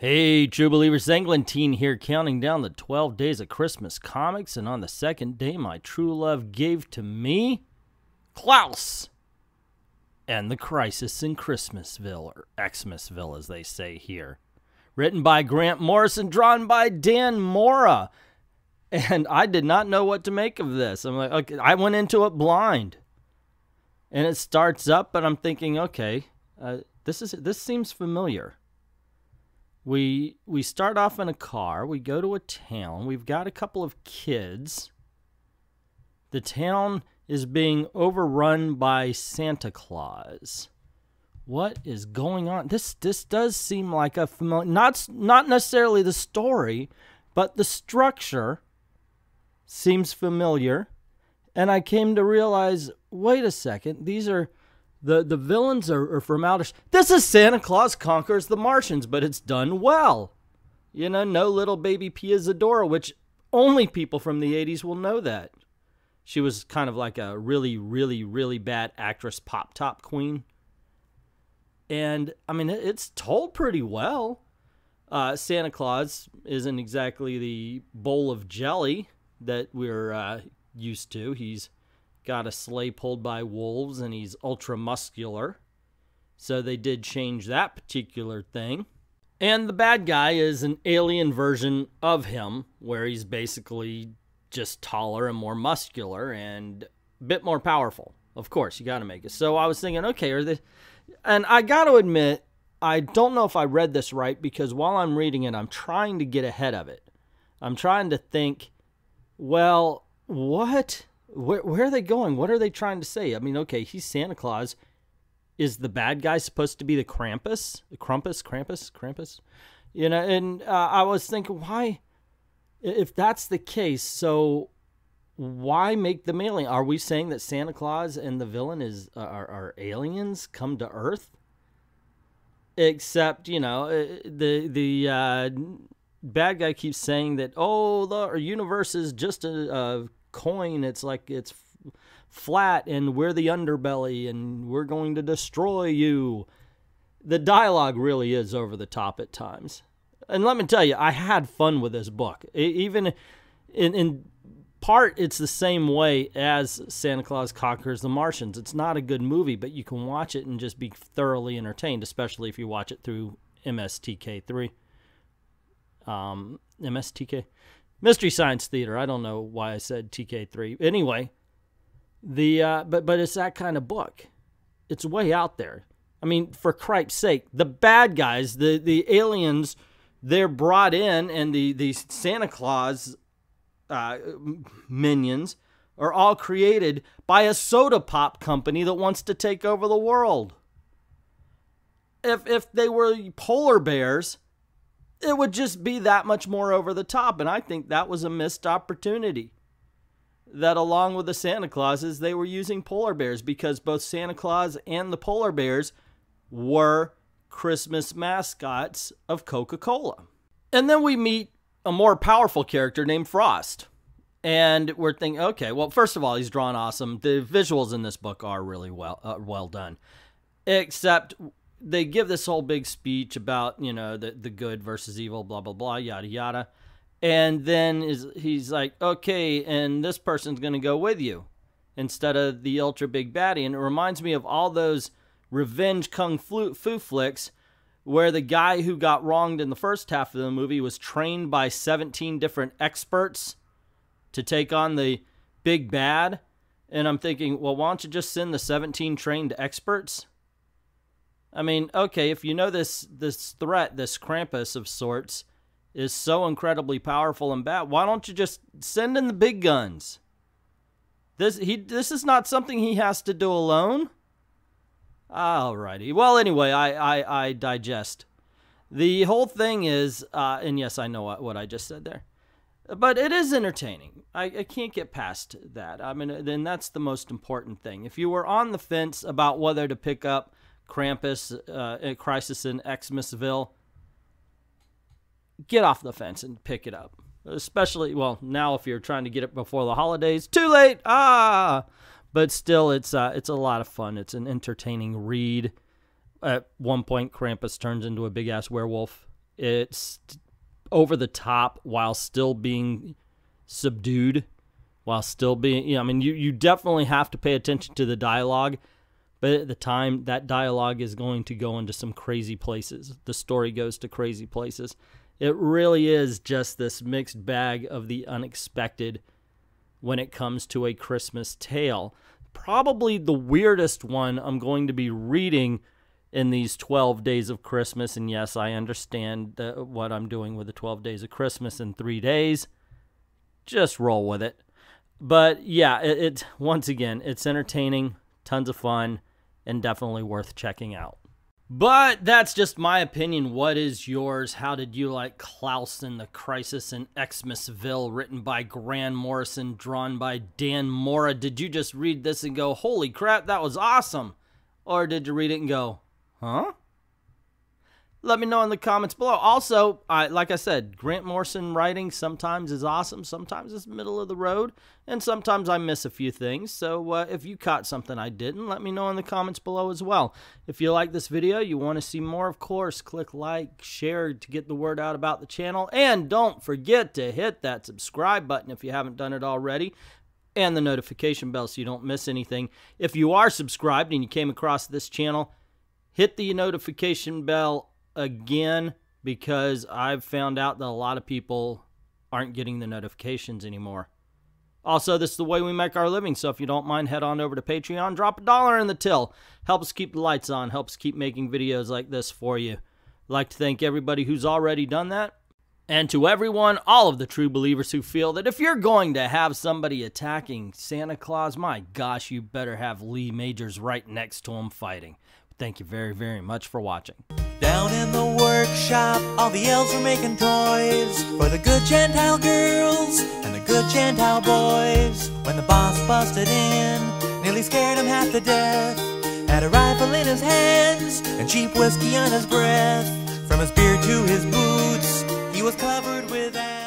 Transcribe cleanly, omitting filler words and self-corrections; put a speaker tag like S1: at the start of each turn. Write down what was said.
S1: Hey, true believers, Englentine here, counting down the 12 days of Christmas comics, and on the second day, my true love gave to me Klaus and the Crisis in Christmasville, or Xmasville as they say here. Written by Grant Morrison, drawn by Dan Mora. And I did not know what to make of this. I'm like, okay, I went into it blind. And it starts up, and I'm thinking, okay, this seems familiar. We start off in a car. We go to a town. We've got a couple of kids. The town is being overrun by Santa Claus. What is going on? This does seem like a familiar, not necessarily the story, but the structure seems familiar. And I came to realize, wait a second, these are the villains are from outer. This is Santa Claus Conquers the Martians, but it's done well. You know, no little baby Pia Zadora, which only people from the 80s will know that. She was kind of like a really, really, really bad actress, pop top queen. And, I mean, it's told pretty well. Santa Claus isn't exactly the bowl of jelly that we're used to. He's got a sleigh pulled by wolves, and he's ultra muscular. So they did change that particular thing. And the bad guy is an alien version of him, where he's basically just taller and more muscular and a bit more powerful. Of course, you got to make it. So I was thinking, okay, and I got to admit, I don't know if I read this right, because while I'm reading it, I'm trying to get ahead of it. I'm trying to think, well, what? Where are they going? What are they trying to say? I mean, okay, he's Santa Claus. Is the bad guy supposed to be the Krampus? Krampus? You know, and I was thinking, why? If that's the case, so why make them alien? Are we saying that Santa Claus and the villain are aliens come to Earth? Except, you know, the bad guy keeps saying that, oh, the universe is just a coin. It's like it's flat, and we're the underbelly, and we're going to destroy you. The dialogue really is over the top at times. And let me tell you, I had fun with this book. Even in part, it's the same way as Santa Claus Conquers the Martians. It's not a good movie, but you can watch it and just be thoroughly entertained, especially if you watch it through MSTK3. MSTK? Mystery Science Theater. I don't know why I said TK3. Anyway, but it's that kind of book. It's way out there. I mean, for cripe's sake, the bad guys, the aliens, they're brought in, and the Santa Claus minions are all created by a soda pop company that wants to take over the world. If they were polar bears, it would just be that much more over the top, and I think that was a missed opportunity. That along with the Santa Clauses, they were using polar bears, because both Santa Claus and the polar bears were Christmas mascots of Coca-Cola. And then we meet a more powerful character named Frost. And we're thinking, okay, well, first of all, he's drawn awesome. The visuals in this book are really well done. Except they give this whole big speech about, you know, the good versus evil, blah, blah, blah, yada, yada. And then he's like, okay, and this person's going to go with you instead of the ultra big baddie. And it reminds me of all those revenge kung fu flicks where the guy who got wronged in the first half of the movie was trained by 17 different experts to take on the big bad. And I'm thinking, well, why don't you just send the 17 trained experts? I mean, okay, if you know this threat, this Krampus of sorts, is so incredibly powerful and bad, why don't you just send in the big guns? This is not something he has to do alone. Alrighty. Well, anyway, I digest. The whole thing is, and yes, I know what I just said there, but it is entertaining. I can't get past that. I mean, then that's the most important thing. If you were on the fence about whether to pick up Krampus, Crisis in Xmasville, get off the fence and pick it up. Especially, well, now if you're trying to get it before the holidays, too late. But still, it's a lot of fun. It's an entertaining read. At one point, Krampus turns into a big-ass werewolf. It's over the top while still being subdued, while still being, you know, I mean, you definitely have to pay attention to the dialogue, but at the time, that dialogue is going to go into some crazy places. The story goes to crazy places. It really is just this mixed bag of the unexpected when it comes to a Christmas tale. Probably the weirdest one I'm going to be reading in these 12 days of Christmas. And yes, I understand what I'm doing with the 12 days of Christmas in 3 days. Just roll with it. But yeah, it once again, it's entertaining, tons of fun, and definitely worth checking out. But that's just my opinion. What is yours? How did you like Klaus and the Crisis in Xmasville, written by Grant Morrison, drawn by Dan Mora? Did you just read this and go, holy crap, that was awesome? Or did you read it and go, huh? Let me know in the comments below. Also, like I said, Grant Morrison writing sometimes is awesome, sometimes it's middle of the road, and sometimes I miss a few things. So if you caught something I didn't, let me know in the comments below as well. If you like this video, you want to see more, of course, click like, share to get the word out about the channel, and don't forget to hit that subscribe button if you haven't done it already, and the notification bell so you don't miss anything. If you are subscribed and you came across this channel, hit the notification bell again, because I've found out that a lot of people aren't getting the notifications anymore. Also, this is the way we make our living, so if you don't mind, head on over to Patreon, drop $1 in the till. Help us keep the lights on, helps keep making videos like this for you. I'd like to thank everybody who's already done that, and to everyone, all of the true believers who feel that if you're going to have somebody attacking Santa Claus, my gosh, you better have Lee Majors right next to him fighting. Thank you very, very much for watching.
S2: Down in the workshop, all the elves were making toys for the good Gentile girls and the good Gentile boys. When the boss busted in, nearly scared him half to death, had a rifle in his hands and cheap whiskey on his breath. From his beard to his boots, he was covered with ash.